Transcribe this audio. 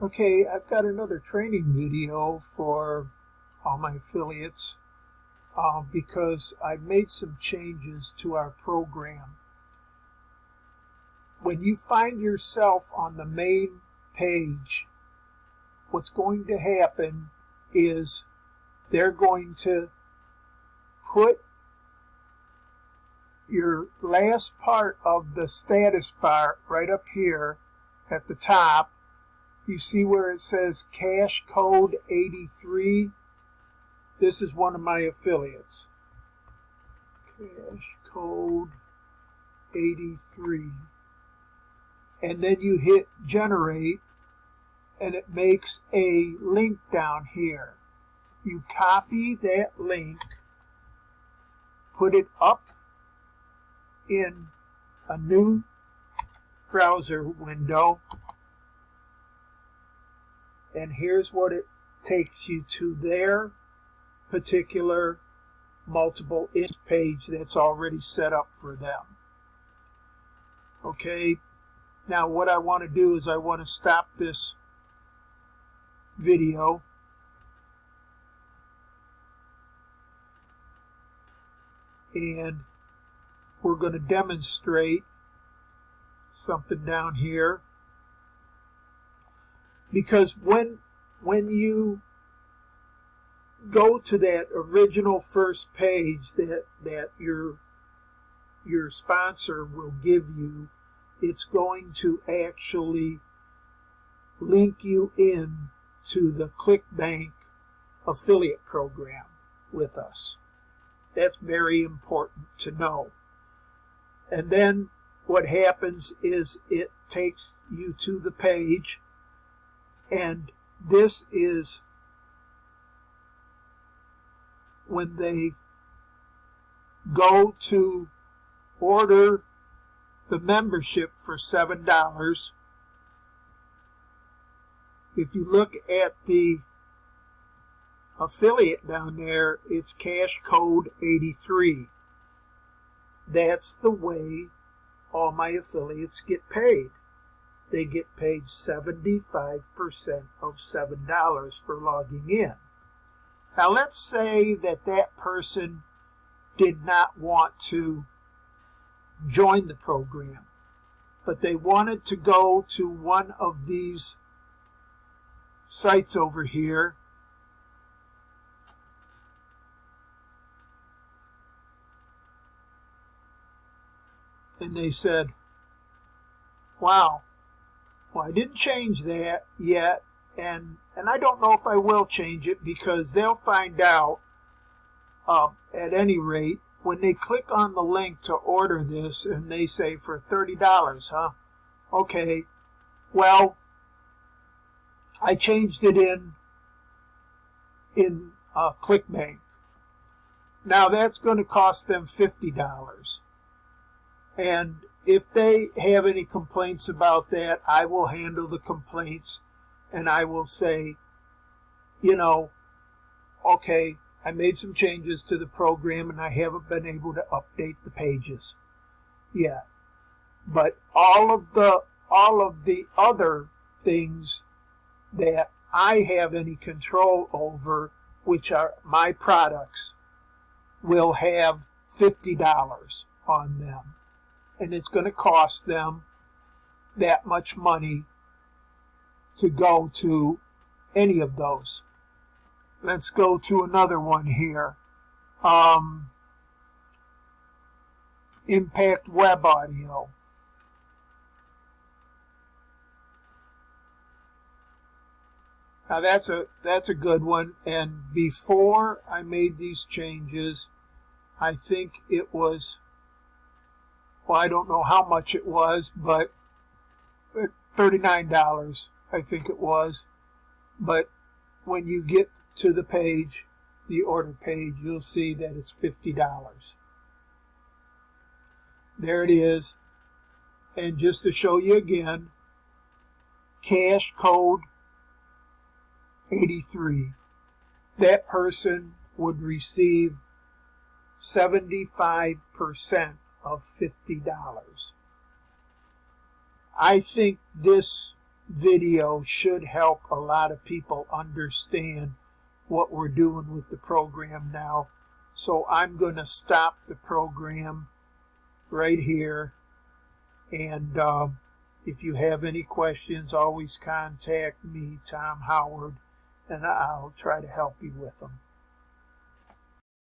Okay, I've got another training video for all my affiliates because I've made some changes to our program. When you find yourself on the main page, what's going to happen is they're going to put your last part of the status bar right up here at the top. You see where it says cash code 83? This is one of my affiliates. Cash code 83. And then you hit generate and it makes a link down here. You copy that link, put it up in a new browser window, and here's what it takes you to their particular multiple inch page that's already set up for them. Okay, now what I want to do is I want to stop this video and we're going to demonstrate something down here, because when you go to that original first page that your sponsor will give you, it's going to actually link you in to the ClickBank affiliate program with us. That's very important to know. And then what happens is it takes you to the page, and this is when they go to order the membership for $7. If you look at the affiliate down there, it's cash code 83. That's the way all my affiliates get paid. They get paid 75% of $7 for logging in. Now let's say that person did not want to join the program, but they wanted to go to one of these sites over here, and they said, wow, well, I didn't change that yet, and I don't know if I will change it, because they'll find out at any rate when they click on the link to order this and they say for $30, huh? Okay, well, I changed it in ClickBank. Now that's going to cost them $50. And if they have any complaints about that, I will handle the complaints, and I will say, you know, okay, I made some changes to the program and I haven't been able to update the pages yet. But all of the other things that I have any control over, which are my products, will have $50 on them. And it's going to cost them that much money to go to any of those. Let's go to another one here. Impact Web Audio. Now that's a good one. And before I made these changes, I think it was, well, I don't know how much it was, but $39, I think it was. But when you get to the page, the order page, you'll see that it's $50. There it is. And just to show you again, cash code 83. That person would receive 75% of $50. I think this video should help a lot of people understand what we're doing with the program now. So I'm going to stop the program right here. And if you have any questions, always contact me, Tom Howard, and I'll try to help you with them.